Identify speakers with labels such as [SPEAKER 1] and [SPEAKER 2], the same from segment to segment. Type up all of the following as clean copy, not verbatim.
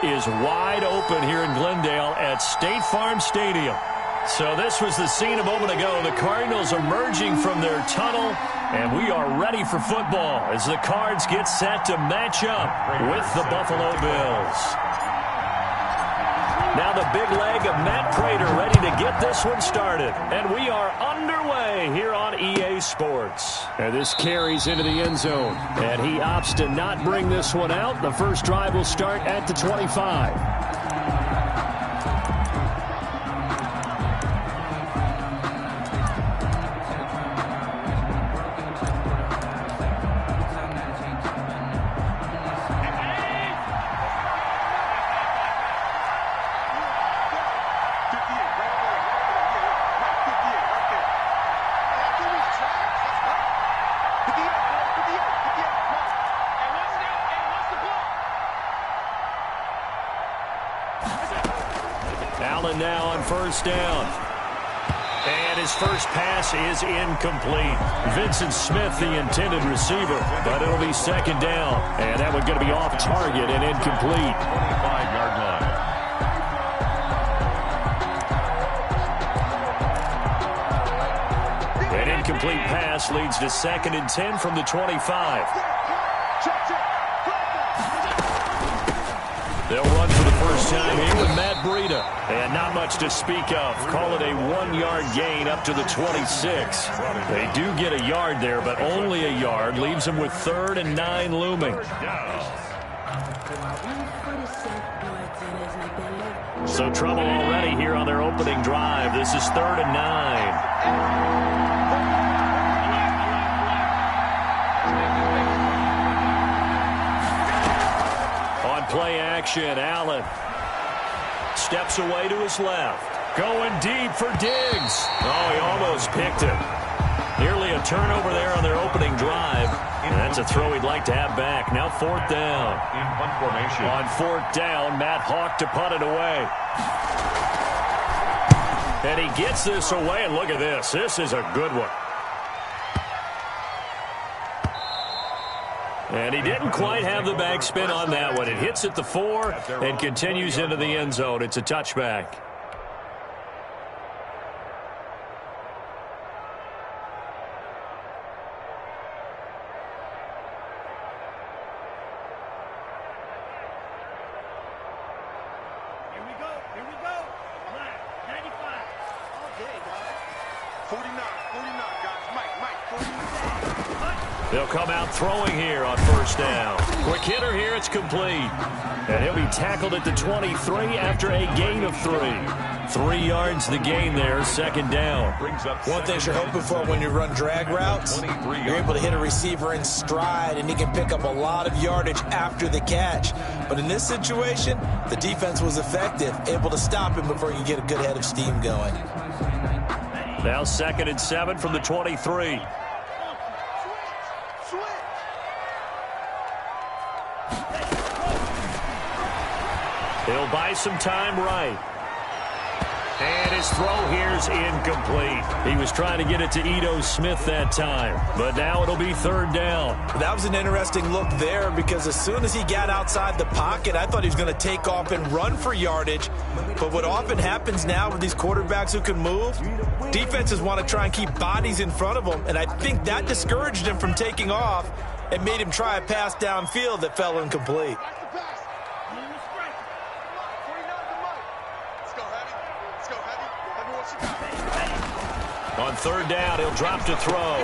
[SPEAKER 1] is wide open here in Glendale at State Farm Stadium. So this was the scene a moment ago. The Cardinals emerging from their tunnel, and we are ready for football as the Cards get set to match up with the Buffalo Bills. Now the big leg of Matt Prater ready to get this one started. And we are underway here on EA Sports. And this carries into the end zone. And he opts to not bring this one out. The first drive will start at the 25. Allen now on first down. And his first pass is incomplete. Vincent Smith, the intended receiver, but it'll be second down. And that one's going to be off target and incomplete.
[SPEAKER 2] 25-yard line.
[SPEAKER 1] An incomplete pass leads to 2nd and 10 from the 25. They'll run for the first time here with Matt Breida. And not much to speak of. Call it a 1-yard gain up to the 26. They do get a yard there, but only a yard. Leaves them with 3rd and 9 looming. So trouble already here on their opening drive. This is 3rd and 9. Play action. Allen steps away to his left. Going deep for Diggs. Oh, he almost picked it. Nearly a turnover there on their opening drive. And that's a throw he'd like to have back. Now 4th down.
[SPEAKER 2] In punt formation.
[SPEAKER 1] On 4th down, Matt Hawk to punt it away. And he gets this away, and look at this. This is a good one. And he didn't quite have the backspin on that one. It hits at the 4 and continues into the end zone. It's a touchback.
[SPEAKER 3] Here we go. 95. Okay, guys. 49, guys. Mike, 49.
[SPEAKER 1] They'll come out throwing here on first down. Quick hitter here, it's complete. And he'll be tackled at the 23 after a gain of 3. 3 yards the gain there, 2nd down.
[SPEAKER 4] One thing you're hoping for when you run drag routes, you're able to hit a receiver in stride, and he can pick up a lot of yardage after the catch. But in this situation, the defense was effective, able to stop him before he could get a good head of steam going.
[SPEAKER 1] Now 2nd and 7 from the 23. He'll buy some time right. And his throw here's incomplete. He was trying to get it to Ito Smith that time. But now it'll be 3rd down.
[SPEAKER 4] That was an interesting look there because as soon as he got outside the pocket, I thought he was going to take off and run for yardage. But what often happens now with these quarterbacks who can move, defenses want to try and keep bodies in front of them. And I think that discouraged him from taking off and made him try a pass downfield that fell incomplete.
[SPEAKER 1] On 3rd down, he'll drop to throw.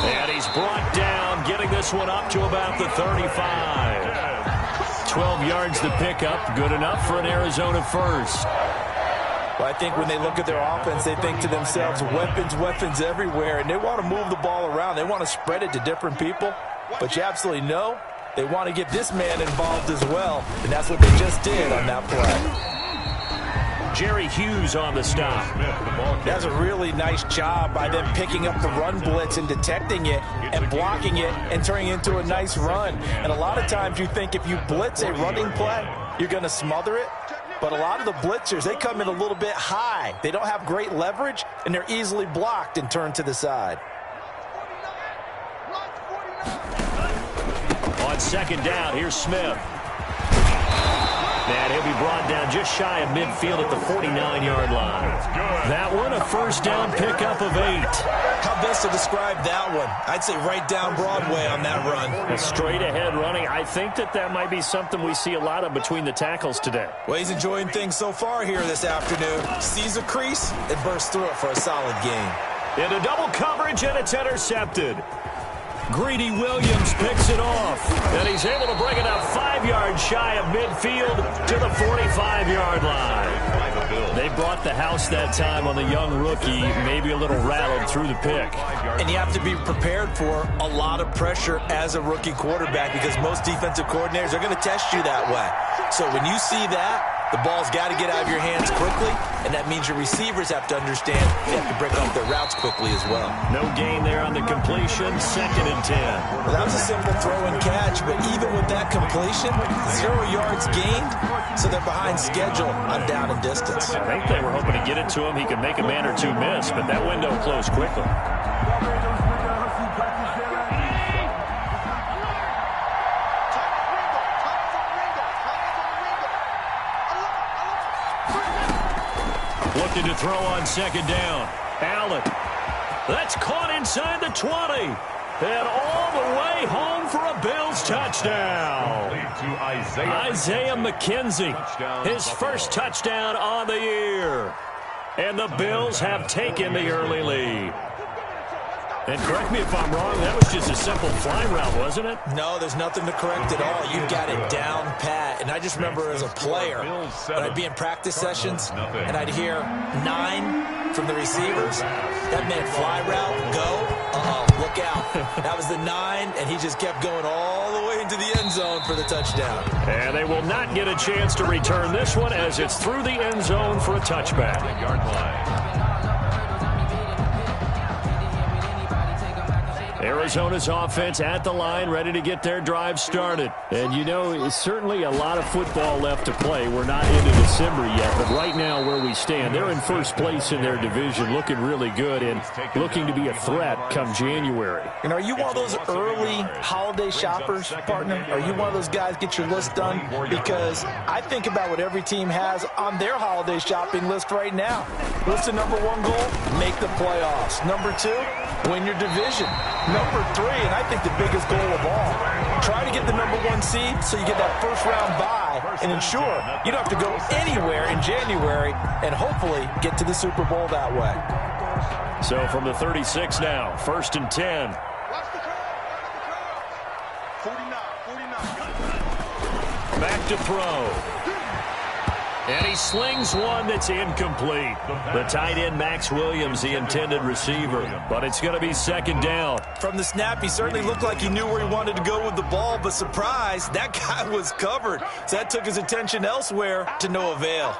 [SPEAKER 1] And he's brought down, getting this one up to about the 35. 12 yards to pick up. Good enough for an Arizona first.
[SPEAKER 4] Well, I think when they look at their offense, they think to themselves, weapons everywhere, and they want to move the ball around. They want to spread it to different people. But you absolutely know they want to get this man involved as well, and that's what they just did on that play.
[SPEAKER 1] Jerry Hughes on the stop.
[SPEAKER 4] That's a really nice job by them picking up the run blitz and detecting it and blocking it and turning it into a nice run. And a lot of times you think if you blitz a running play, you're going to smother it. But a lot of the blitzers, they come in a little bit high. They don't have great leverage, and they're easily blocked and turned to the side.
[SPEAKER 1] On 2nd down, here's Smith. And he'll be brought down just shy of midfield at the 49-yard line. That one, a first down pickup of 8.
[SPEAKER 4] How best to describe that one? I'd say right down Broadway on that run.
[SPEAKER 1] A straight-ahead running. I think that might be something we see a lot of between the tackles today.
[SPEAKER 4] Well, he's enjoying things so far here this afternoon. Sees a crease and bursts through it for a solid gain.
[SPEAKER 1] Into double coverage, and it's intercepted. Greedy Williams picks it off, and he's able to bring it up 5 yards shy of midfield to the 45-yard line. They brought the house that time on the young rookie, maybe a little rattled through the pick.
[SPEAKER 4] And you have to be prepared for a lot of pressure as a rookie quarterback because most defensive coordinators are going to test you that way. So when you see that, the ball's got to get out of your hands quickly, and that means your receivers have to understand they have to break off their routes quickly as well.
[SPEAKER 1] No gain there on the completion, 2nd and 10.
[SPEAKER 4] Well, that was a simple throw and catch, but even with that completion, 0 yards gained, so they're behind schedule on down and distance.
[SPEAKER 1] I think they were hoping to get it to him. He could make a man or two miss, but that window closed quickly. Looking to throw on 2nd down. Allen. That's caught inside the 20. And all the way home for a Bills touchdown. Isaiah McKenzie, his first touchdown on the year. And the Bills have taken the early lead. And correct me if I'm wrong, that was just a simple fly route, wasn't it?
[SPEAKER 4] No, there's nothing to correct at all. You got it down pat. And I just remember as a player, when I'd be in practice sessions, and I'd hear 9 from the receivers. That meant fly route, go, look out. That was the 9, and he just kept going all the way into the end zone for the touchdown.
[SPEAKER 1] And they will not get a chance to return this one as it's through the end zone for a touchback. Arizona's offense at the line, ready to get their drive started. And, you know, certainly a lot of football left to play. We're not into December yet, but right now where we stand, they're in first place in their division, looking really good and looking to be a threat come January.
[SPEAKER 4] And are you one of those early holiday shoppers, partner? Are you one of those guys get your list done? Because I think about what every team has on their holiday shopping list right now. What's the number 1 goal? Make the playoffs. Number 2, win your division. Number 3, and I think the biggest goal of all, try to get the number 1 seed so you get that first-round bye and ensure you don't have to go anywhere in January and hopefully get to the Super Bowl that way.
[SPEAKER 1] So from the 36 now, 1st and 10.
[SPEAKER 3] 49.
[SPEAKER 1] Back to throw. And he slings one that's incomplete. The tight end, Max Williams, the intended receiver. But it's going to be 2nd down.
[SPEAKER 4] From the snap, he certainly looked like he knew where he wanted to go with the ball, but surprise, that guy was covered. So that took his attention elsewhere to no avail.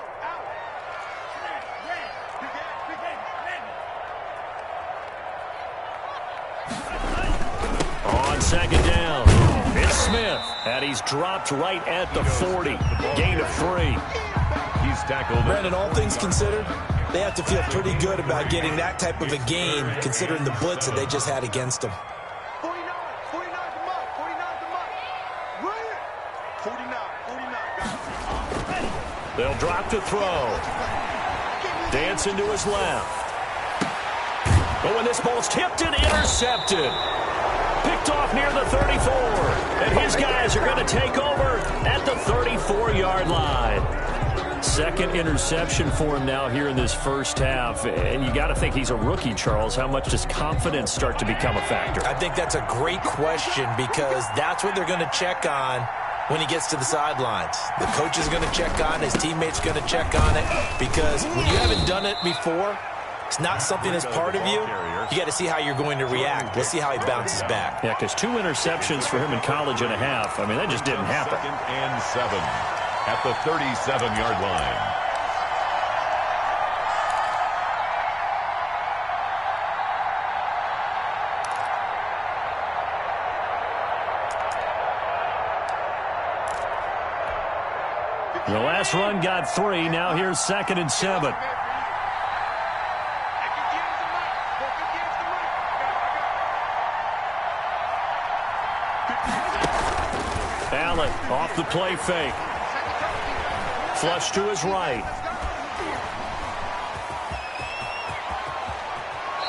[SPEAKER 1] On 2nd down, it's Smith. And he's dropped right at the 40. Gain of 3.
[SPEAKER 2] He's tackled.
[SPEAKER 4] Brandon, all things considered, they have to feel pretty good about getting that type of a gain, considering the blitz that they just had against them.
[SPEAKER 3] 49 to Mike. 49.
[SPEAKER 1] They'll drop to throw. Dancing to his left. But when this ball's tipped and intercepted. Picked off near the 34. And his guys are going to take over at the 34-yard line. 2nd interception for him now here in this first half. And you got to think he's a rookie, Charles. How much does confidence start to become a factor?
[SPEAKER 4] I think that's a great question because that's what they're going to check on when he gets to the sidelines. The coach is going to check on it. His teammates are going to check on it because when you haven't done it before, it's not something that's part of you. You got to see how you're going to react. Let's see how he bounces back.
[SPEAKER 1] Yeah, because 2 interceptions for him in college and a half. I mean, that just didn't happen.
[SPEAKER 2] 2nd and 7 at the 37-yard line.
[SPEAKER 1] The last run got 3. Now here's 2nd and 7. Allen off the play fake. Flush to his right.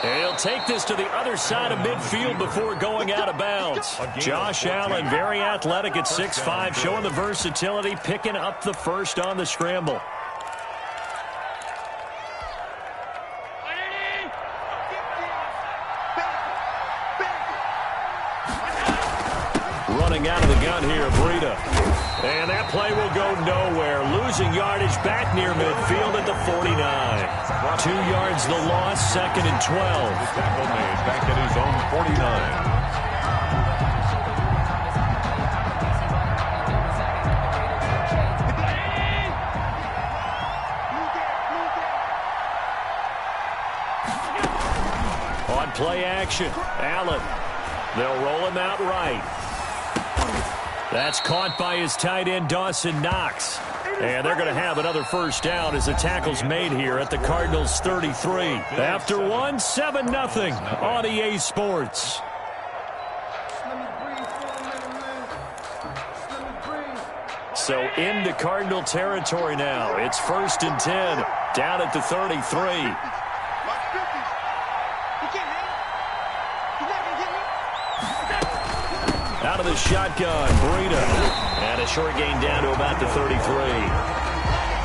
[SPEAKER 1] And he'll take this to the other side of midfield before going out of bounds. Josh Allen, very athletic at 6'5", showing the versatility, picking up the first on the scramble. Running out of the gun here, Breida. And that play will go nowhere. Losing yardage back near midfield at the 49. 2 yards the loss, 2nd and 12.
[SPEAKER 2] Tackle made back at his own 49.
[SPEAKER 1] On play action, Allen. They'll roll him out right. That's caught by his tight end, Dawson Knox. And they're going to have another first down as the tackle's made here at the Cardinals' 33. After one, 7-0 on EA Sports. So into Cardinal territory now. It's 1st and 10, down at the 33. Out of the shotgun, Breida. And a short gain down to about the 33.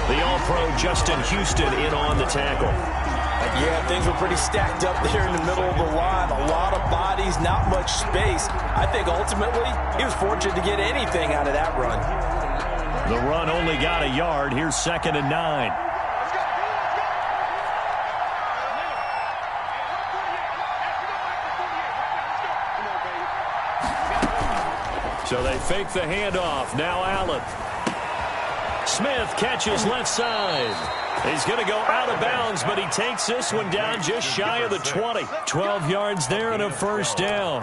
[SPEAKER 1] The All-Pro Justin Houston in on the tackle.
[SPEAKER 4] Yeah, things were pretty stacked up there in the middle of the line. A lot of bodies, not much space. I think ultimately he was fortunate to get anything out of that run.
[SPEAKER 1] The run only got a yard. Here's 2nd and 9. So they fake the handoff. Now Allen. Smith catches left side. He's going to go out of bounds, but he takes this one down just shy of the 20. 12 yards there and a first down.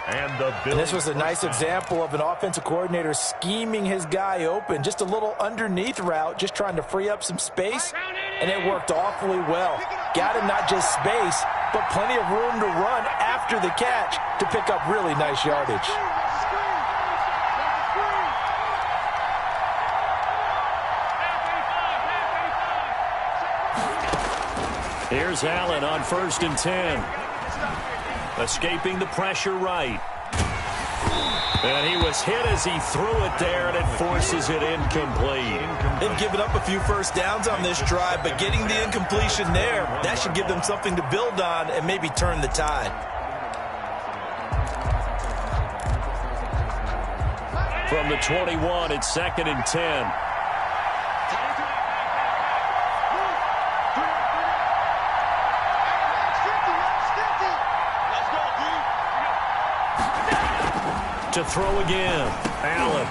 [SPEAKER 2] And
[SPEAKER 4] this was a nice example of an offensive coordinator scheming his guy open. Just a little underneath route, just trying to free up some space, and it worked awfully well. Got him not just space, but plenty of room to run after the catch to pick up really nice yardage.
[SPEAKER 1] Here's Allen on 1st and 10. Escaping the pressure right. And he was hit as he threw it there, and it forces it incomplete.
[SPEAKER 4] They've given up a few first downs on this drive, but getting the incompletion there, that should give them something to build on and maybe turn the tide.
[SPEAKER 1] From the 21, it's 2nd and 10. To throw again, Allen.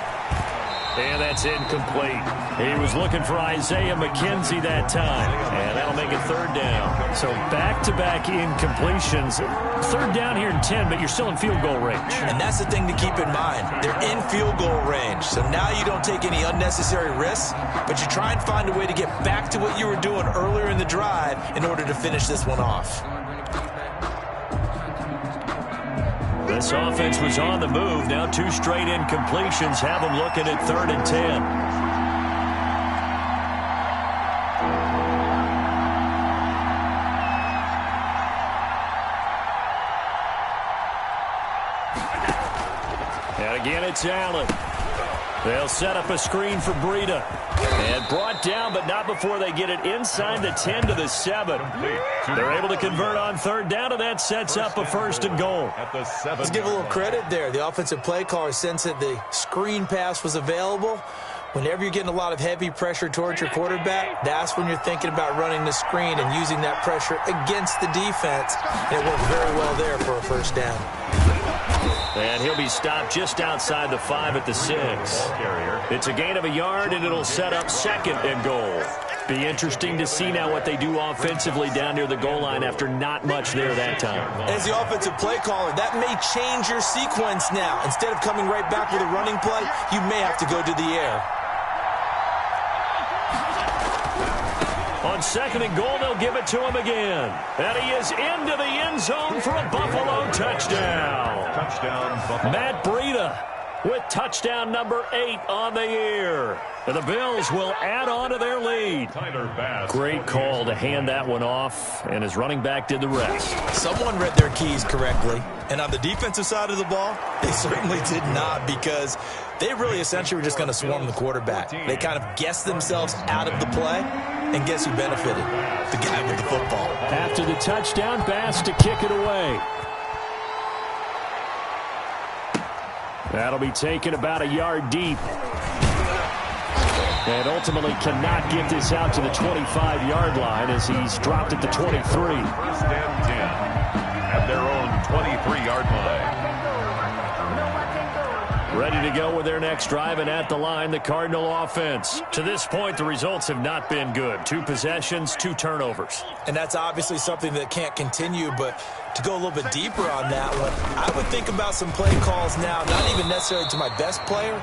[SPEAKER 1] And that's incomplete. He was looking for Isaiah McKenzie that time. And that'll make it 3rd down. So back-to-back incompletions. 3rd down here in 10, but you're still in field goal range.
[SPEAKER 4] And that's the thing to keep in mind. They're in field goal range. So now you don't take any unnecessary risks, but you try and find a way to get back to what you were doing earlier in the drive in order to finish this one off.
[SPEAKER 1] This offense was on the move. Now 2 straight incompletions have them looking at 3rd and 10. And again, it's Allen. They'll set up a screen for Breida. And brought down, but not before they get it inside the 10 to the 7. They're able to convert on 3rd down, and that sets up a 1st and goal.
[SPEAKER 4] Let's give a little credit there. The offensive play caller sensed that the screen pass was available. Whenever you're getting a lot of heavy pressure towards your quarterback, that's when you're thinking about running the screen and using that pressure against the defense. And it worked very well there for a 1st down.
[SPEAKER 1] And he'll be stopped just outside the 5 at the 6. It's a gain of a yard, and it'll set up 2nd and goal. Be interesting to see now what they do offensively down near the goal line after not much there that time.
[SPEAKER 4] As the offensive play caller, that may change your sequence now. Instead of coming right back with a running play, you may have to go to the air.
[SPEAKER 1] On 2nd and goal, they'll give it to him again. And he is into the end zone for a Buffalo touchdown.
[SPEAKER 2] Touchdown, Buffalo.
[SPEAKER 1] Matt Breida with touchdown number 8 on the year. And the Bills will add on to their lead. Great call to hand that one off, and his running back did the rest.
[SPEAKER 4] Someone read their keys correctly, and on the defensive side of the ball, they certainly did not, because they really essentially were just going to swarm the quarterback. They kind of guessed themselves out of the play, and guess who benefited? The guy with the football.
[SPEAKER 1] After the touchdown, Bass to kick it away. That'll be taken about a yard deep. And ultimately cannot get this out to the 25-yard line as he's dropped at the 23.
[SPEAKER 2] First and 10 at their own 23-yard line.
[SPEAKER 1] Ready to go with their next drive, and at the line, the Cardinal offense. To this point, the results have not been good. 2 possessions, 2 turnovers.
[SPEAKER 4] And that's obviously something that can't continue, but to go a little bit deeper on that one, I would think about some play calls now, not even necessarily to my best player,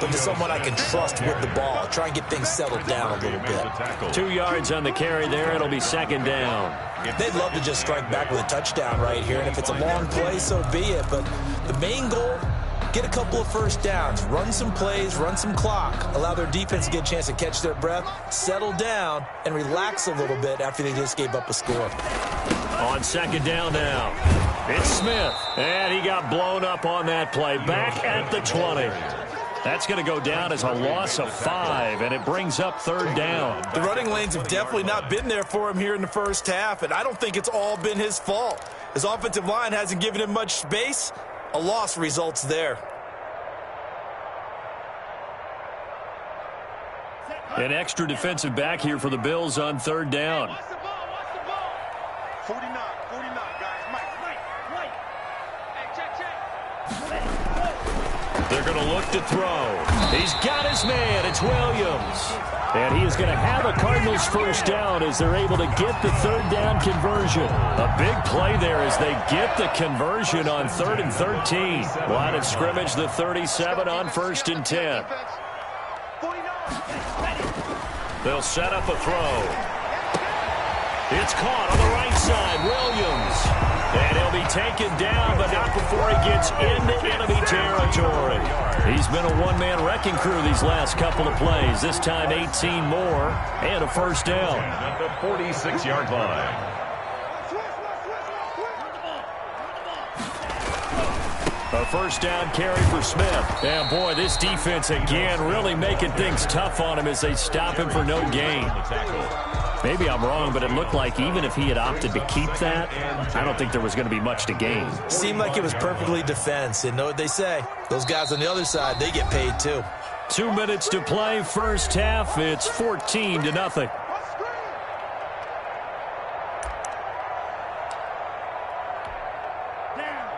[SPEAKER 4] but to someone I can trust with the ball. Try and get things settled down a little bit.
[SPEAKER 1] 2 yards on the carry there. It'll be second down.
[SPEAKER 4] They'd love to just strike back with a touchdown right here, and if it's a long play, so be it. But the main goal, get a couple of first downs, run some plays, run some clock, allow their defense to get a chance to catch their breath, settle down, and relax a little bit after they just gave up a score.
[SPEAKER 1] On second down now, it's Smith, and he got blown up on that play. Back at the 20. That's going to go down as a loss of 5, and it brings up third down.
[SPEAKER 4] The running lanes have definitely not been there for him here in the first half, and I don't think it's all been his fault. His offensive line hasn't given him much space. A loss results there.
[SPEAKER 1] An extra defensive back here for the Bills on third down.
[SPEAKER 3] Watch the ball, watch the ball. 49, guys. Mike. Hey, check.
[SPEAKER 1] They're going to look to throw. He's got his man. It's Williams. And he is going to have a Cardinals first down as they're able to get the third down conversion. A big play there as they get the conversion on 3rd and 13. Line of scrimmage, the 37 on 1st and 10. They'll set up a throw. It's caught on the right side. Williams. And he'll be taken down, but not before he gets into enemy territory. He's been a one-man wrecking crew these last couple of plays. This time 18 more and a first down.
[SPEAKER 2] At the 46-yard line.
[SPEAKER 1] A first down carry for Smith. And boy, this defense again really making things tough on him as they stop him for no gain. Maybe I'm wrong, but it looked like even if he had opted to keep that, I don't think there was going to be much to gain.
[SPEAKER 4] Seemed like it was perfectly defense, and know what they say. Those guys on the other side, they get paid too.
[SPEAKER 1] 2 minutes to play, first half. It's 14-0.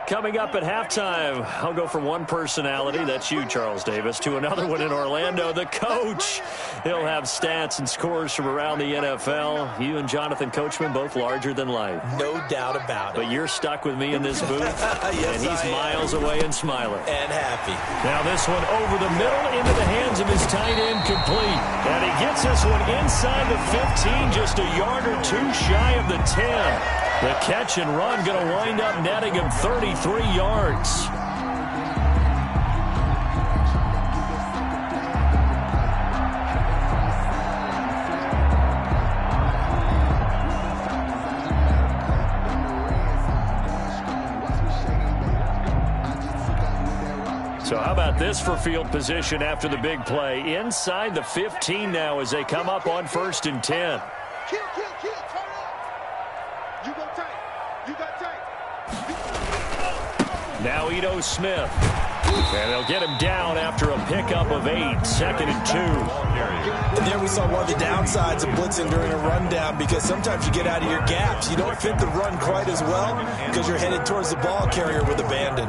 [SPEAKER 1] Coming up at halftime, I'll go from one personality, that's you, Charles Davis, to another one in Orlando, the coach. He'll have stats and scores from around the NFL. You and Jonathan Coachman, both larger than life.
[SPEAKER 4] No doubt about it.
[SPEAKER 1] But you're stuck with me in this booth,
[SPEAKER 4] yes,
[SPEAKER 1] and he's miles away and smiling.
[SPEAKER 4] And happy.
[SPEAKER 1] Now this one over the middle into the hands of his tight end, complete. And he gets this one inside the 15, just a yard or 2 shy of the 10. The catch and run going to wind up netting him 33 yards. So how about this for field position after the big play? Inside the 15 now as they come up on 1st and 10.
[SPEAKER 3] Kill, turn up. You go tight. You got tight.
[SPEAKER 1] Now Ito Smith. And they'll get him down after a pickup of 8, 2nd and 2.
[SPEAKER 4] And there we saw one of the downsides of blitzing during a rundown, because sometimes you get out of your gaps. You don't fit the run quite as well because you're headed towards the ball carrier with abandon.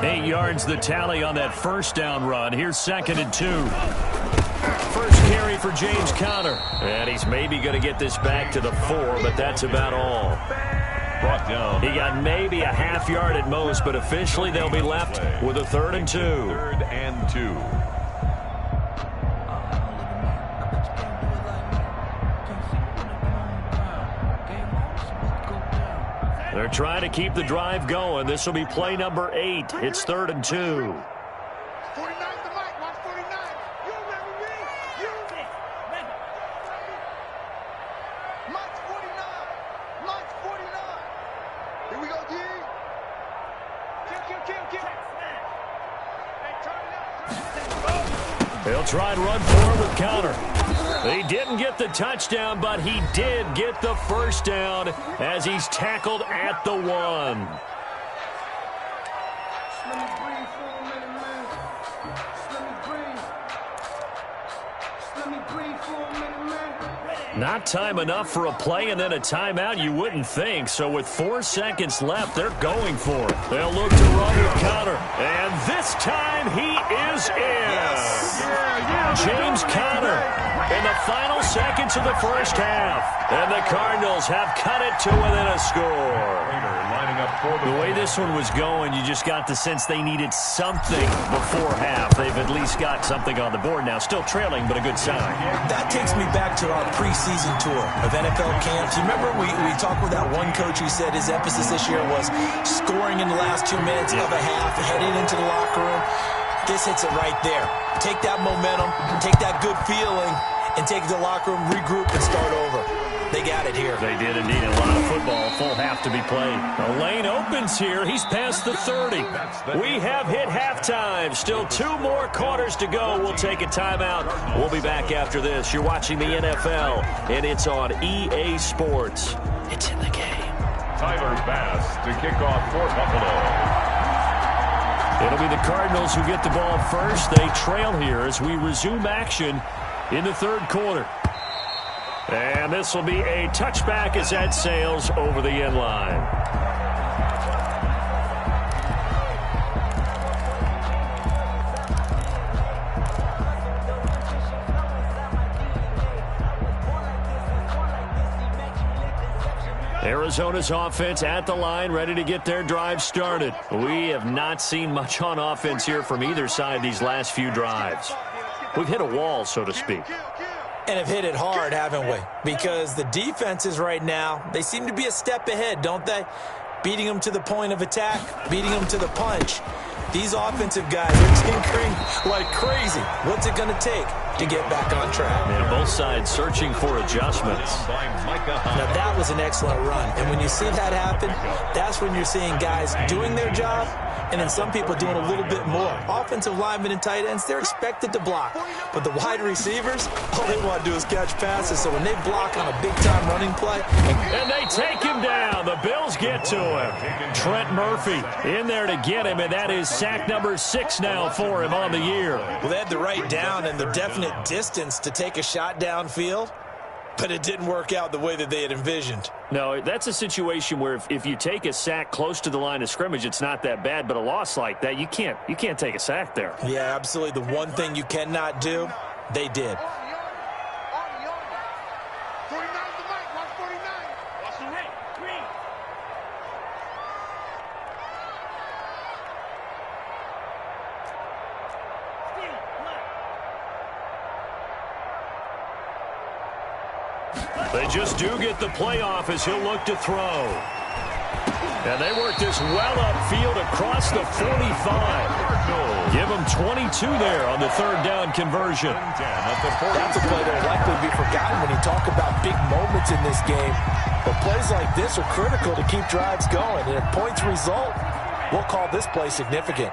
[SPEAKER 1] Eight yards the tally on that first down run. Here's 2nd and 2. First carry for James Conner. And he's maybe going to get this back to the 4, but that's about all.
[SPEAKER 2] brought down.
[SPEAKER 1] He got maybe a half yard at most, but officially they'll be left with a 3rd and 2.
[SPEAKER 2] 3rd and 2.
[SPEAKER 1] They're trying to keep the drive going. This will be play number 8. It's 3rd and 2.
[SPEAKER 3] 49 the mic. Watch 49. You remember me? You. Mike's 49. Mike's 49. Here we go, D. Kill. Hey, turn it up.
[SPEAKER 1] He'll try and run forward with counter. He didn't get the touchdown, but he did get the first down as he's tackled at the 1. Not time enough for a play and then a timeout, you wouldn't think. So with 4 seconds left, they're going for it. They'll look to run with counter. And this time he is in. James Conner in the final seconds of the first half. And the Cardinals have cut it to within a score. The way this one was going, you just got the sense they needed something before half. They've at least got something on the board now. Still trailing, but a good sign.
[SPEAKER 4] That takes me back to our preseason tour of NFL camps. You remember we talked with that one coach who said his emphasis this year was scoring in the last 2 minutes of a half, heading into the locker room. This hits it right there. Take that momentum, take that good feeling, and take it to the locker room, regroup, and start over. They got it here.
[SPEAKER 1] They did indeed. A lot of football, full half to be played. The lane opens here. He's past the 30. We have hit halftime. Still 2 more quarters to go. We'll take a timeout. We'll be back after this. You're watching the NFL, and it's on EA Sports. It's in the game.
[SPEAKER 2] Tyler Bass to kick off for Buffalo.
[SPEAKER 1] It'll be the Cardinals who get the ball first. They trail here as we resume action in the 3rd quarter. And this will be a touchback as that sails over the end line. Arizona's offense at the line, ready to get their drive started. We have not seen much on offense here from either side these last few drives. We've hit a wall, so to speak.
[SPEAKER 4] And have hit it hard, haven't we? Because the defenses right now, they seem to be a step ahead, don't they? Beating them to the point of attack, beating them to the punch. These offensive guys are tinkering like crazy. What's it going to take to get back on track?
[SPEAKER 1] And both sides searching for adjustments.
[SPEAKER 4] Now, that was an excellent run. And when you see that happen, that's when you're seeing guys doing their job and then some people doing a little bit more. Offensive linemen and tight ends, they're expected to block. But the wide receivers, all they want to do is catch passes. So when they block on a big-time running play.
[SPEAKER 1] And they take him down. The Bills get to him. Trent Murphy in there to get him, and that is sack number 6 now for him on the year.
[SPEAKER 4] Well, they had the right down and the definite distance to take a shot downfield, but it didn't work out the way that they had envisioned.
[SPEAKER 1] No, that's a situation where if you take a sack close to the line of scrimmage, it's not that bad, but a loss like that, you can't take a sack there.
[SPEAKER 4] Yeah, absolutely. The one thing you cannot do, they did.
[SPEAKER 3] 49 the mic. Watch 49. Watch the ring. Green.
[SPEAKER 1] They just do get the playoff as he'll look to throw. And they work this well upfield across the 45. Give them 22 there on the 3rd down conversion.
[SPEAKER 4] That's a play that will likely be forgotten when you talk about big moments in this game. But plays like this are critical to keep drives going. And if points result, we'll call this play significant.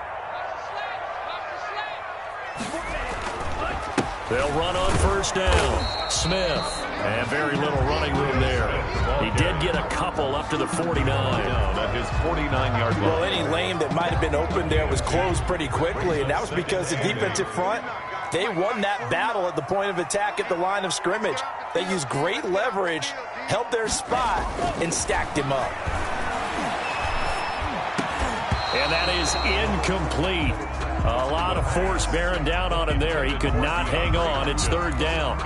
[SPEAKER 1] They'll run on 1st down. Smith. And very little running room there. He did get a couple up to the 49.
[SPEAKER 2] At his 49-yard line.
[SPEAKER 4] Well, any lane that might have been open there was closed pretty quickly, and that was because the defensive front, they won that battle at the point of attack at the line of scrimmage. They used great leverage, held their spot, and stacked him up.
[SPEAKER 1] And that is incomplete. A lot of force bearing down on him there. He could not hang on. It's third down.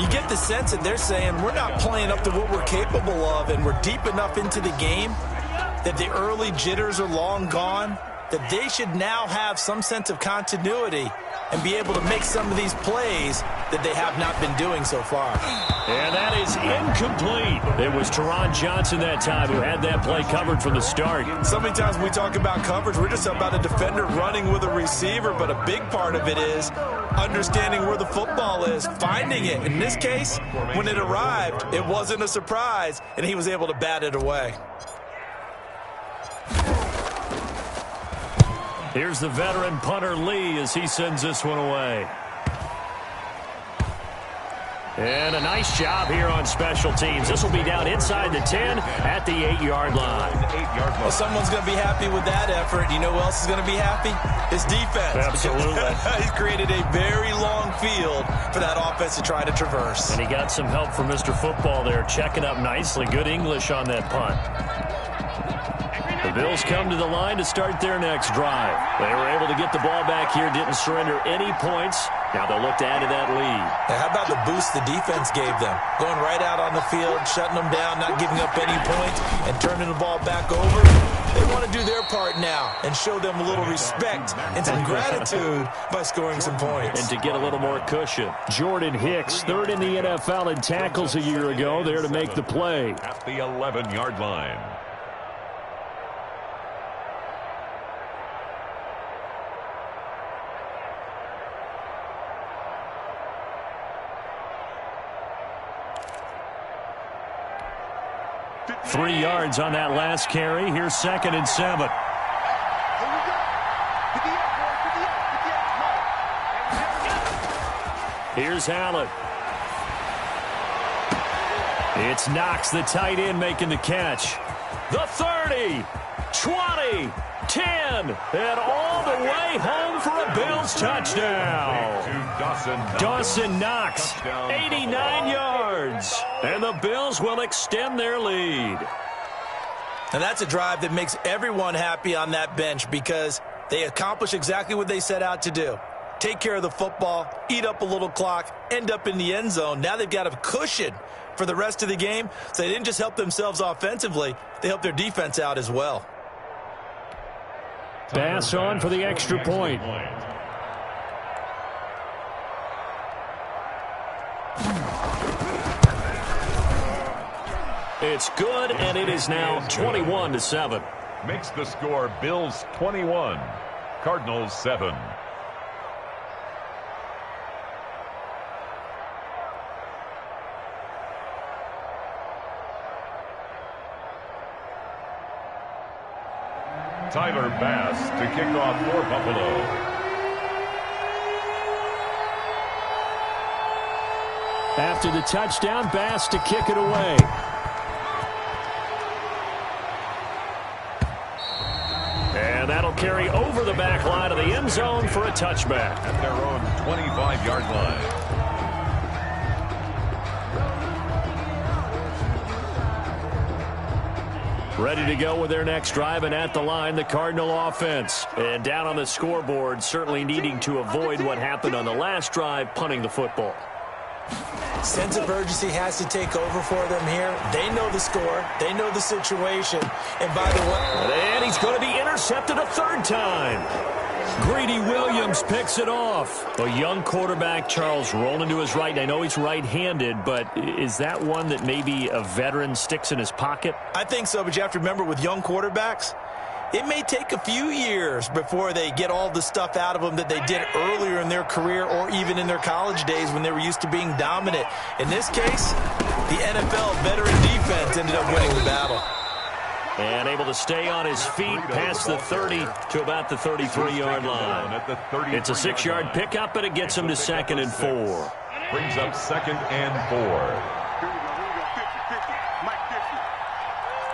[SPEAKER 4] You get the sense that they're saying we're not playing up to what we're capable of, and we're deep enough into the game that the early jitters are long gone, that they should now have some sense of continuity and be able to make some of these plays that they have not been doing so far.
[SPEAKER 1] And that is incomplete. It was Teron Johnson that time who had that play covered from the start.
[SPEAKER 4] So many times when we talk about coverage, we're just about a defender running with a receiver, but a big part of it is understanding where the football is, finding it. In this case, when it arrived, it wasn't a surprise, and he was able to bat it away.
[SPEAKER 1] Here's the veteran punter Lee as he sends this one away. And a nice job here on special teams. This will be down inside the 10 at the 8-yard line.
[SPEAKER 4] Well, someone's going to be happy with that effort. You know who else is going to be happy? His defense.
[SPEAKER 1] Absolutely.
[SPEAKER 4] He's created a very long field for that offense to try to traverse.
[SPEAKER 1] And he got some help from Mr. Football there, checking up nicely. Good English on that punt. The Bills come to the line to start their next drive. They were able to get the ball back here, didn't surrender any points. Now they'll look to add to that lead.
[SPEAKER 4] Now, how about the boost the defense gave them? Going right out on the field, shutting them down, not giving up any points, and turning the ball back over. They want to do their part now and show them a little respect and some gratitude by scoring some points.
[SPEAKER 1] And to get a little more cushion. Jordan Hicks, third in the NFL in tackles a year ago, there to make the play.
[SPEAKER 2] At the 11-yard line.
[SPEAKER 1] Three yards on that last carry. Here's 2nd and 7. Here's Allen. It's Knox, the tight end, making the catch. The 30, 20, 10, and all the way home for a Bills touchdown. Dawson Knox, 89 yards. And the Bills will extend their lead.
[SPEAKER 4] And that's a drive that makes everyone happy on that bench because they accomplish exactly what they set out to do. Take care of the football, eat up a little clock, end up in the end zone. Now they've got a cushion for the rest of the game. So they didn't just help themselves offensively, they helped their defense out as well.
[SPEAKER 1] Pass on for the extra point. It's good, and it is now 21-7.
[SPEAKER 2] Makes the score Bills 21, Cardinals 7. Tyler Bass to kick off for Buffalo.
[SPEAKER 1] After the touchdown, Bass to kick it away. And that'll carry over the back line of the end zone for a touchback.
[SPEAKER 2] At their own 25-yard line.
[SPEAKER 1] Ready to go with their next drive, and at the line, the Cardinal offense. And down on the scoreboard, certainly needing to avoid what happened on the last drive, punting the football.
[SPEAKER 4] Sense of urgency has to take over for them here. They know the score. They know the situation. And by the way...
[SPEAKER 1] And he's going to be intercepted a third time. Greedy Williams picks it off. A young quarterback, Charles, rolling to his right. And I know he's right-handed, but is that one that maybe a veteran sticks in his pocket?
[SPEAKER 4] I think so, but you have to remember with young quarterbacks, it may take a few years before they get all the stuff out of them that they did earlier in their career or even in their college days when they were used to being dominant. In this case, the NFL veteran defense ended up winning the battle.
[SPEAKER 1] And able to stay on his feet past the 30 to about the 33-yard line. It's a 6-yard pickup, and it gets him to 2nd and 4.
[SPEAKER 2] Brings up 2nd and 4.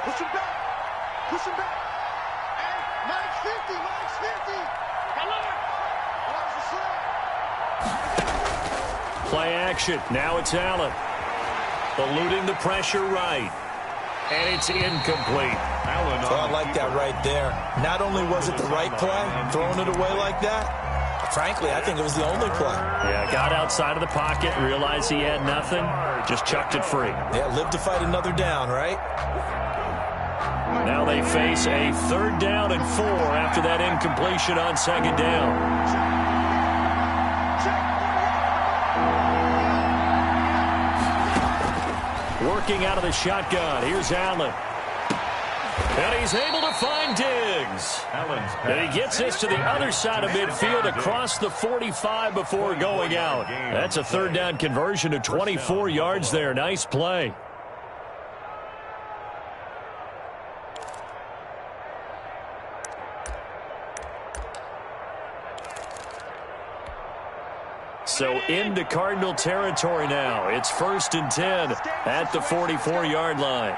[SPEAKER 3] Push him back. Push him back. And Mike's 50. Mike's 50.
[SPEAKER 1] Play action. Now it's Allen. Eluding the pressure right. and it's incomplete.
[SPEAKER 4] Well, I like that right there. Not only was it the right play, throwing it away like that, frankly, I think it was the only play.
[SPEAKER 1] Yeah, got outside of the pocket, realized he had nothing, just chucked it free.
[SPEAKER 4] Yeah, live to fight another down, right?
[SPEAKER 1] Now they face a 3rd down and 4 after that incompletion on 2nd down. Working out of the shotgun. Here's Allen. And he's able to find Diggs. And he gets this to the other side of midfield across the 45 before going out. That's a 3rd down conversion to 24 yards there. Nice play. So into Cardinal territory now. It's 1st and 10 at the 44-yard line.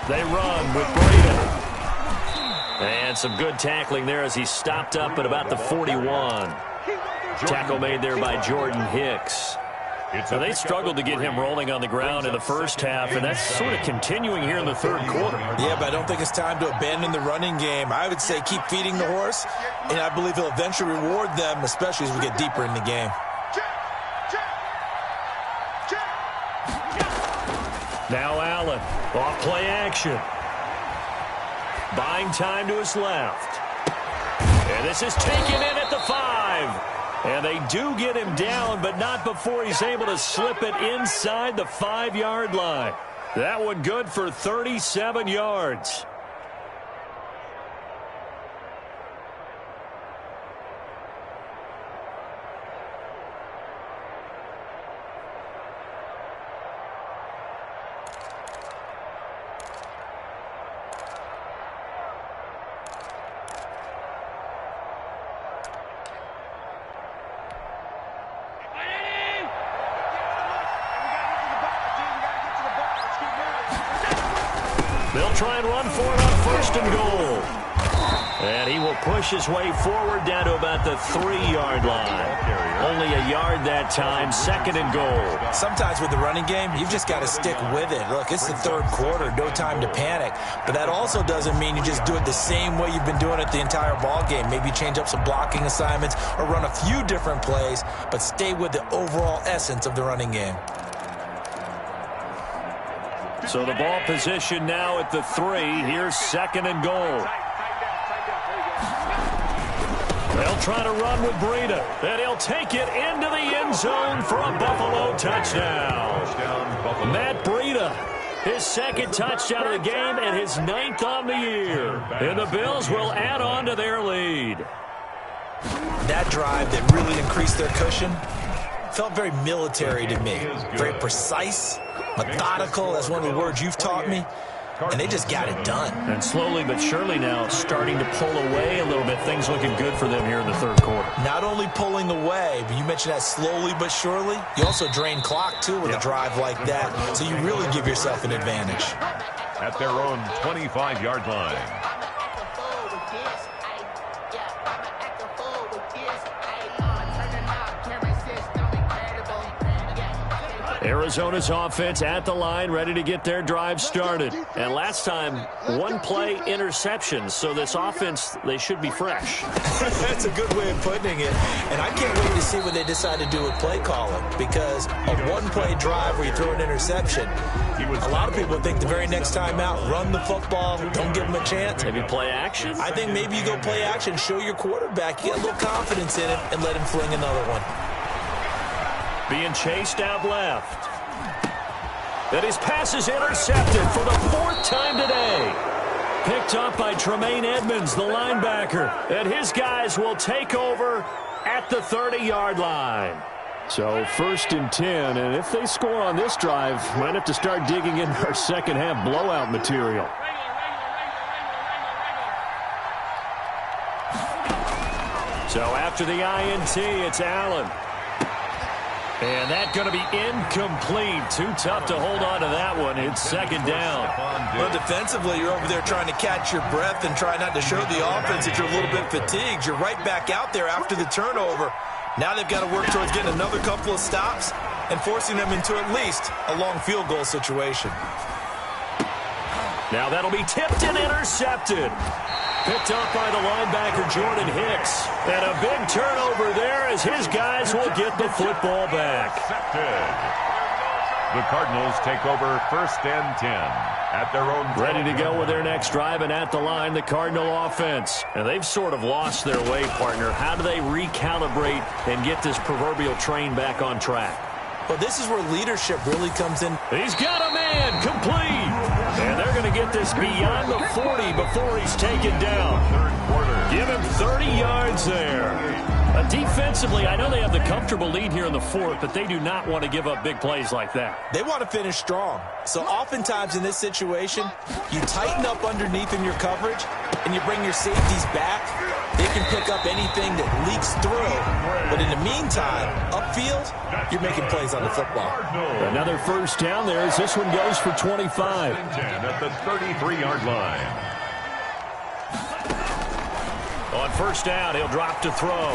[SPEAKER 1] They run with Breida. And some good tackling there as he stopped up at about the 41. Tackle made there by Jordan Hicks. So they struggled to get him rolling on the ground in the first half, and that's sort of continuing here in the 3rd quarter.
[SPEAKER 4] Yeah, but I don't think it's time to abandon the running game. I would say keep feeding the horse, and I believe he'll eventually reward them, especially as we get deeper in the game.
[SPEAKER 1] Now Allen, off play action. Buying time to his left. And this is taken in at the 5. And they do get him down, but not before he's able to slip it inside the 5-yard line. That one good for 37 yards. They'll try and run for it on 1st and goal. And he will push his way forward down to about the 3-yard line. Only a yard that time, 2nd and goal.
[SPEAKER 4] Sometimes with the running game, you've just got to stick with it. Look, it's the 3rd quarter, no time to panic. But that also doesn't mean you just do it the same way you've been doing it the entire ball game. Maybe change up some blocking assignments or run a few different plays, but stay with the overall essence of the running game.
[SPEAKER 1] So the ball position now at the 3. Here's 2nd and goal. They'll try to run with Breida, and he'll take it into the end zone for a Buffalo touchdown. Matt Breida, his 2nd touchdown of the game and his 9th on the year. And the Bills will add on to their lead.
[SPEAKER 4] That drive that really increased their cushion felt very military to me. Very precise, methodical, that's one of the words you've taught me. And they just got it done.
[SPEAKER 1] And slowly but surely now starting to pull away a little bit. Things looking good for them here in the 3rd quarter.
[SPEAKER 4] Not only pulling away, but you mentioned that slowly but surely. You also drain clock, too, with a drive like that. So you really give yourself an advantage.
[SPEAKER 2] At their own 25-yard line.
[SPEAKER 1] Arizona's offense at the line, ready to get their drive started. And last time, 1 play interception. So this offense, they should be fresh.
[SPEAKER 4] That's a good way of putting it. And I can't wait to see what they decide to do with play calling. Because a 1-play drive where you throw an interception, a lot of people think the very next time out, run the football, don't give them a chance.
[SPEAKER 1] Maybe play action?
[SPEAKER 4] I think maybe you go play action, show your quarterback, you get a little confidence in him, and let him fling another one.
[SPEAKER 1] Being chased out left. And his pass is intercepted for the 4th time today. Picked up by Tremaine Edmonds, the linebacker. And his guys will take over at the 30-yard line. So 1st and 10, and if they score on this drive, might have to start digging into our second half blowout material. So after the INT, it's Allen. And that's going to be incomplete. Too tough to hold on to that one. It's 2nd down.
[SPEAKER 4] Well, defensively, you're over there trying to catch your breath and try not to show the offense that you're a little bit fatigued. You're right back out there after the turnover. Now they've got to work towards getting another couple of stops and forcing them into at least a long field goal situation.
[SPEAKER 1] Now that'll be tipped and intercepted. Picked up by the linebacker, Jordan Hicks. And a big turnover there as his guys will get the football back.
[SPEAKER 2] The Cardinals take over 1st and 10 at their own.
[SPEAKER 1] Ready to go with their next drive, and at the line, the Cardinal offense. And they've sort of lost their way, partner. How do they recalibrate and get this proverbial train back on track?
[SPEAKER 4] Well, this is where leadership really comes in.
[SPEAKER 1] He's got a man, complete. And they're going to get this beyond the 40 before he's taken down. Give him 30 yards there. Defensively, I know they have the comfortable lead here in the 4th, but they do not want to give up big plays like that.
[SPEAKER 4] They want to finish strong. So oftentimes in this situation, you tighten up underneath in your coverage, and you bring your safeties back. They can pick up anything that leaks through. But in the meantime, upfield, you're making plays on the football.
[SPEAKER 1] Another first down there as this one goes for 25.
[SPEAKER 2] At the 33-yard line.
[SPEAKER 1] On first down, he'll drop to throw.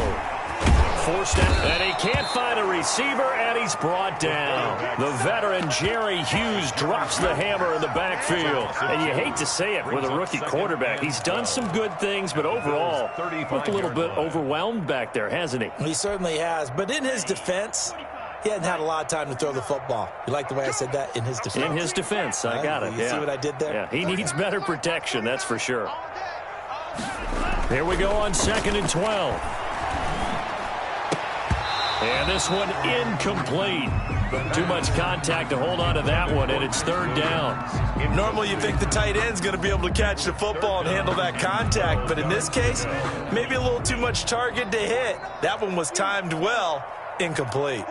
[SPEAKER 1] Forced down, and he can't find a receiver, and he's brought down. The veteran Jerry Hughes drops the hammer in the backfield. And you hate to say it with a rookie quarterback. He's done some good things, but overall, looked a little bit overwhelmed back there, hasn't he?
[SPEAKER 4] He certainly has. But in his defense, he hadn't had a lot of time to throw the football. You like the way I said that? In his defense.
[SPEAKER 1] In his defense, I got it.
[SPEAKER 4] You see what I did there?
[SPEAKER 1] Yeah, he needs better protection, that's for sure. Here we go on 2nd and 12. And this one incomplete. Too much contact to hold on to that one, and it's 3rd down.
[SPEAKER 4] Normally you think the tight end's going to be able to catch the football and handle that contact, but in this case, maybe a little too much target to hit. That one was timed well, incomplete.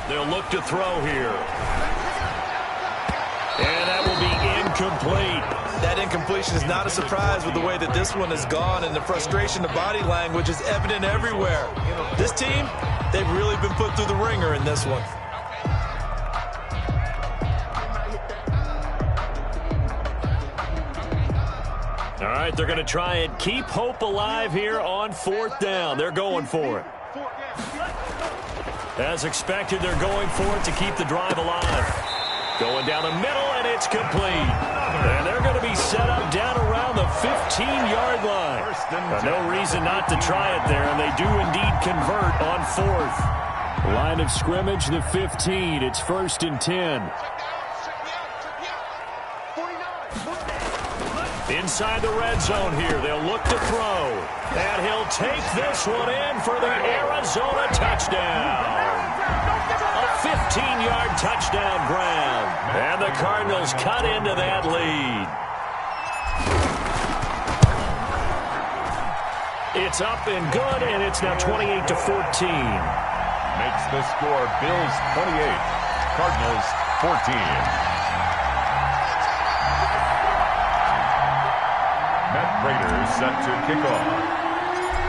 [SPEAKER 1] They'll look to throw here. And that will be incomplete.
[SPEAKER 4] That incompletion is not a surprise with the way that this one has gone, and the frustration of body language is evident everywhere. This team, they've really been put through the ringer in this one.
[SPEAKER 1] All right, they're going to try and keep hope alive here on 4th down. They're going for it. As expected, they're going for it to keep the drive alive. Going down the middle, and it's complete. And they're going to be set up down around the 15-yard line. No reason not to try it there, and they do indeed convert on 4th. Line of scrimmage, the 15. It's 1st and 10. Inside the red zone here, they'll look to throw. And he'll take this one in for the Arizona touchdown. A 15-yard touchdown grab. And the Cardinals cut into that lead. It's up and good, and it's now 28-14.
[SPEAKER 2] Makes the score Bills 28, Cardinals 14. Matt Prater set to kick off.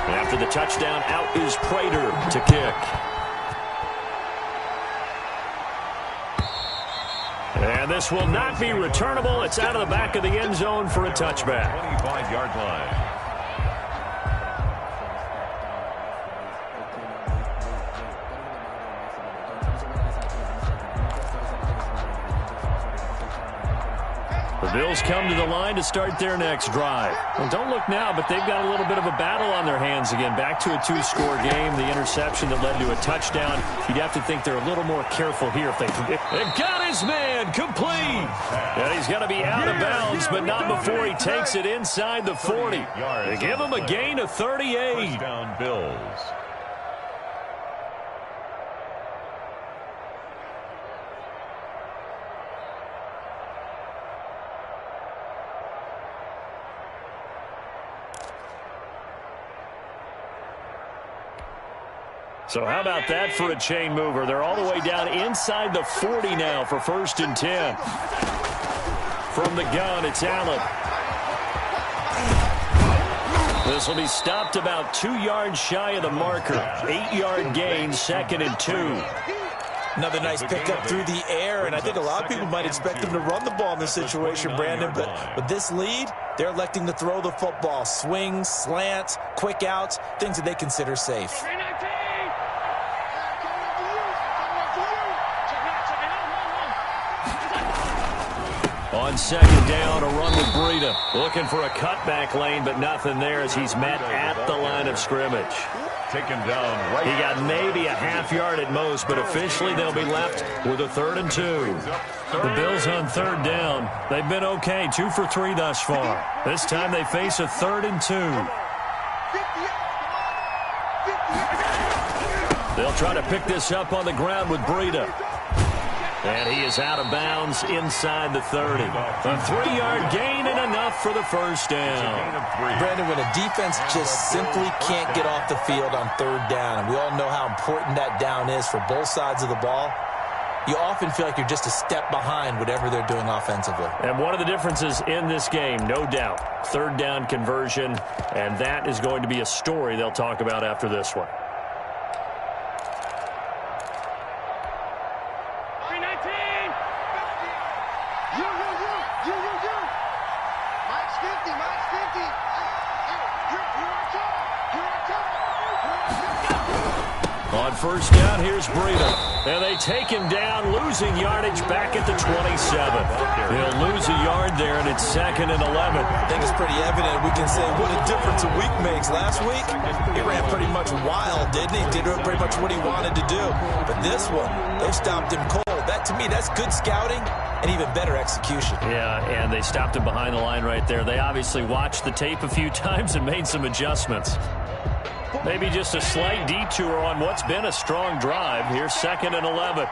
[SPEAKER 1] After the touchdown, out is Prater to kick. And this will not be returnable. It's out of the back of the end zone for a touchback.
[SPEAKER 2] 25-yard line.
[SPEAKER 1] The Bills come to the line to start their next drive. Well, don't look now, but they've got a little bit of a battle on their hands again. Back to a 2-score game. The interception that led to a touchdown. You'd have to think they're a little more careful here if they got his man complete. And he's going to be out of bounds, but not before he takes it inside the 40. They give him a gain of 38.
[SPEAKER 2] First down, Bills.
[SPEAKER 1] So how about that for a chain mover? They're all the way down inside the 40 now for 1st and 10. From the gun, it's Allen. This will be stopped about 2 yards shy of the marker. 8-yard gain, 2nd and 2.
[SPEAKER 4] Another nice pickup through the air there, and I think a lot of people might expect them to run the ball in this situation, Brandon, but with this lead, they're electing to throw the football. Swings, slants, quick outs, things that they consider safe.
[SPEAKER 1] On second down, a run with Breida. Looking for a cutback lane, but nothing there as he's met at the line of scrimmage.
[SPEAKER 2] Taken down right.
[SPEAKER 1] He got maybe a half yard at most, but officially they'll be left with a 3rd and 2. The Bills on 3rd down. They've been okay, 2 for 3 thus far. This time they face a 3rd and 2. They'll try to pick this up on the ground with Breida. And he is out of bounds inside the 30. A 3-yard gain and enough for the first down.
[SPEAKER 4] Brandon, when a defense just simply can't get off the field on 3rd down, and we all know how important that down is for both sides of the ball, you often feel like you're just a step behind whatever they're doing offensively.
[SPEAKER 1] And one of the differences in this game, no doubt, 3rd down conversion, and that is going to be a story they'll talk about after this one. On first down, here's Breida. And they take him down, losing yardage back at the 27. He'll lose a yard there, and it's 2nd and 11.
[SPEAKER 4] I think it's pretty evident. We can say what a difference a week makes. Last week, he ran pretty much wild, didn't he? Did pretty much what he wanted to do. But this one, they stopped him cold. That, to me, that's good scouting and even better execution.
[SPEAKER 1] Yeah, and they stopped him behind the line right there. They obviously watched the tape a few times and made some adjustments. Maybe just a slight detour on what's been a strong drive. Here's 2nd and 11.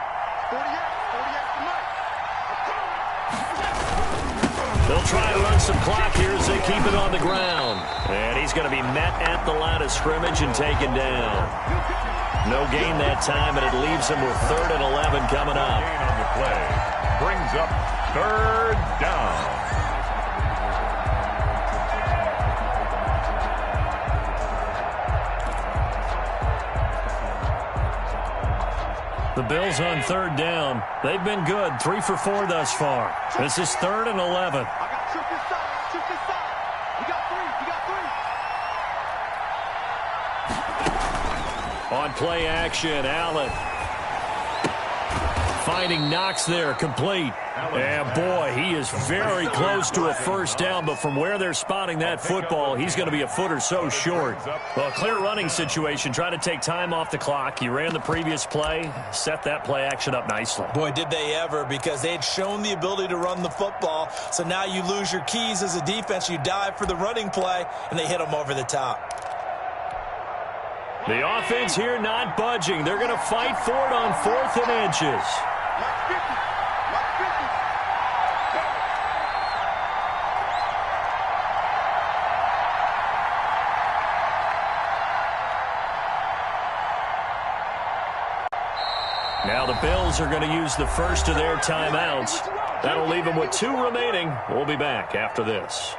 [SPEAKER 1] They'll try to run some clock here as they keep it on the ground. And he's going to be met at the line of scrimmage and taken down. No gain that time, and it leaves him with 3rd and 11 coming up.
[SPEAKER 2] Gain on the play brings up 3rd down.
[SPEAKER 1] The Bills on 3rd down. They've been good, 3 for 4 thus far. This is 3rd and 11. On play action, Allen. Finding Knox there, complete. And boy, he is very close to a first down, but from where they're spotting that football, he's going to be a foot or so short. Well, a clear running situation, trying to take time off the clock. He ran the previous play, set that play action up nicely.
[SPEAKER 4] Boy, did they ever, because they had shown the ability to run the football. So now you lose your keys as a defense. You dive for the running play, and they hit them over the top.
[SPEAKER 1] The offense here not budging. They're going to fight for it on 4th and inches. Now the Bills are going to use the first of their timeouts. That'll leave them with 2 remaining. We'll be back after this.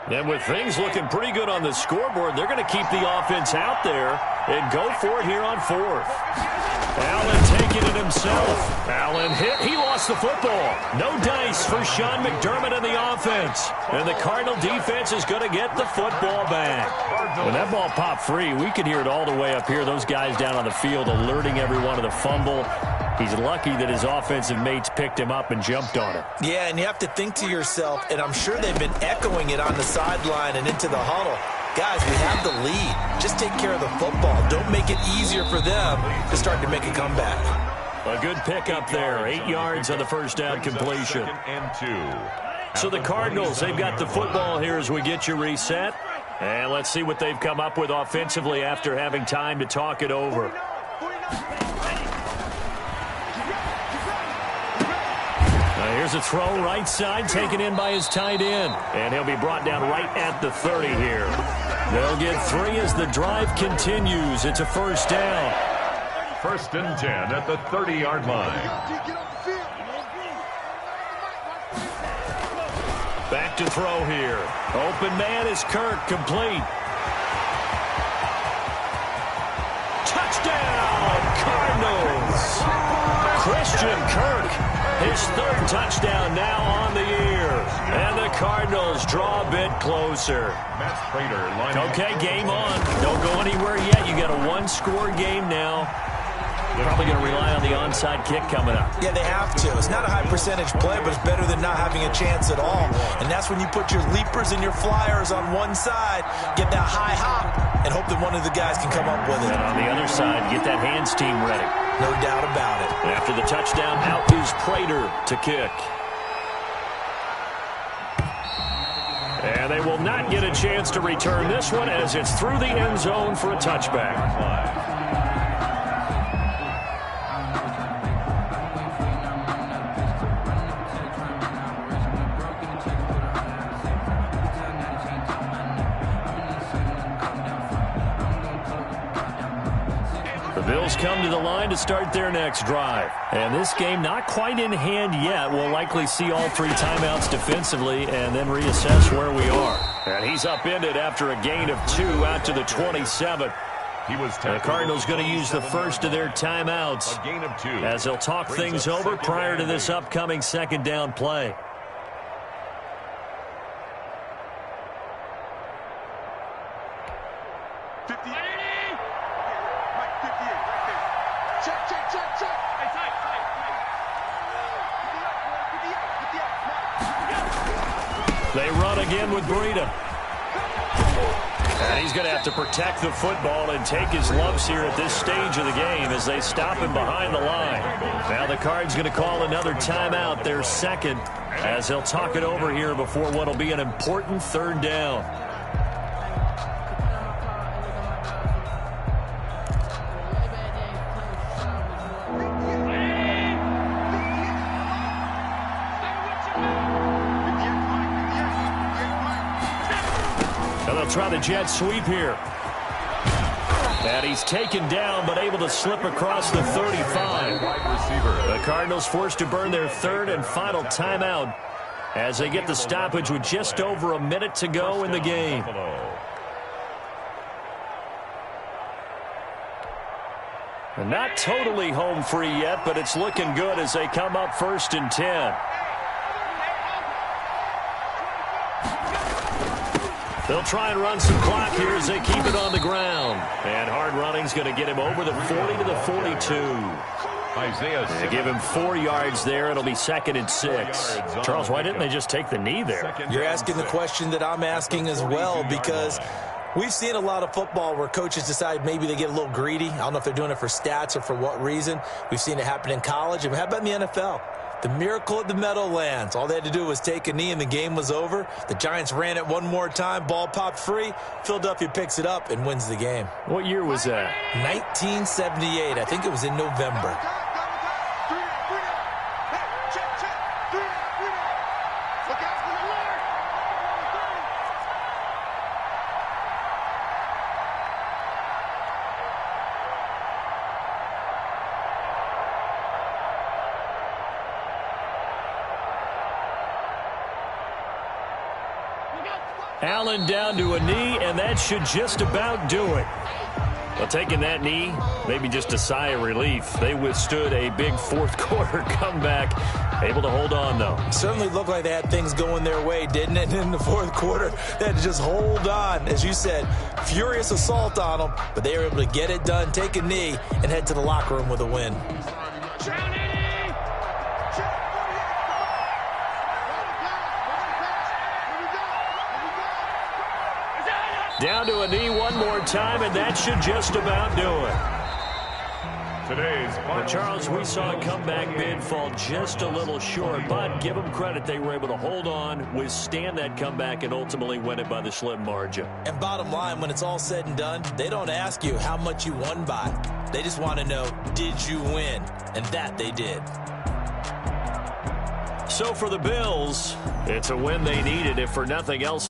[SPEAKER 1] And with things looking pretty good on the scoreboard, they're going to keep the offense out there and go for it here on 4th. Allen taking it himself. Allen hit. He lost the football. No dice for Sean McDermott and the offense. And the Cardinal defense is going to get the football back. When that ball popped free, we could hear it all the way up here. Those guys down on the field alerting everyone of the fumble. He's lucky that his offensive mates picked him up and jumped on it. Yeah, and you have to think to yourself, and I'm sure they've been echoing it on the sideline and into the huddle. Guys, we have the lead. Just take care of the football. Don't make it easier for them to start to make a comeback. A good pickup there. 8 yards on the first down completion.
[SPEAKER 2] 2nd and 2.
[SPEAKER 1] So the Cardinals, they've got the football here as we get you reset. And let's see what they've come up with offensively after having time to talk it over. Here's a throw right side taken in by his tight end. And he'll be brought down right at the 30 here. They'll get 3 as the drive continues. It's a first down.
[SPEAKER 2] 1st and 10 at the 30-yard line.
[SPEAKER 1] Back to throw here. Open man is Kirk, complete. Touchdown, Cardinals. Christian Kirk, his 3rd touchdown now on the year. And the Cardinals draw a bit closer. Okay, game on. Don't go anywhere yet. You got a 1-score game now. Probably going to rely on the onside kick coming up.
[SPEAKER 4] Yeah, they have to. It's not a high percentage play, but it's better than not having a chance at all. And that's when you put your leapers and your flyers on one side, get that high hop, and hope that one of the guys can come up with it.
[SPEAKER 1] And on the other side, get that hands team ready.
[SPEAKER 4] No doubt about it.
[SPEAKER 1] After the touchdown, out is Prater to kick. And they will not get a chance to return this one as it's through the end zone for a touchback. Bills come to the line to start their next drive. And this game not quite in hand yet. We'll likely see all 3 timeouts defensively and then reassess where we are. And he's upended after a gain of 2 out to the 27. The Cardinals going to use the first of their timeouts as they'll talk things over prior to this upcoming 2nd down play. They run again with Breida. And he's going to have to protect the football and take his lumps here at this stage of the game as they stop him behind the line. Now the Cards going to call another timeout, their 2nd, as they'll talk it over here before what will be an important 3rd down. Try the jet sweep here. And he's taken down but able to slip across the 35. The Cardinals forced to burn their 3rd and final timeout as they get the stoppage with just over a minute to go in the game. And not totally home free yet, but it's looking good as they come up 1st and 10. They'll try and run some clock here as they keep it on the ground. And hard running's going to get him over the 40 to the 42. They give him 4 yards there. It'll be 2nd and 6. Charles, why didn't they just take the knee there?
[SPEAKER 4] You're asking the question that I'm asking as well, because we've seen a lot of football where coaches decide maybe they get a little greedy. I don't know if they're doing it for stats or for what reason. We've seen it happen in college. And how about in the NFL? The miracle at the Meadowlands. All they had to do was take a knee and the game was over. The Giants ran it one more time. Ball popped free. Philadelphia picks it up and wins the game.
[SPEAKER 1] What year was that?
[SPEAKER 4] 1978. I think it was in November.
[SPEAKER 1] Allen down to a knee, and that should just about do it. Well, taking that knee, maybe just a sigh of relief. They withstood a big 4th quarter comeback. Able to hold on, though.
[SPEAKER 4] Certainly looked like they had things going their way, didn't it? In the 4th quarter, they had to just hold on. As you said, furious assault on them, but they were able to get it done, take a knee, and head to the locker room with a win.
[SPEAKER 1] Down to a knee one more time, and that should just about do it. But Charles, we saw a comeback bid fall just a little short, but give them credit. They were able to hold on, withstand that comeback, and ultimately win it by the slim margin. And
[SPEAKER 4] bottom line, when it's all said and done, they don't ask you how much you won by. They just want to know, did you win? And that they did.
[SPEAKER 1] So for the Bills, it's a win they needed, if for nothing else.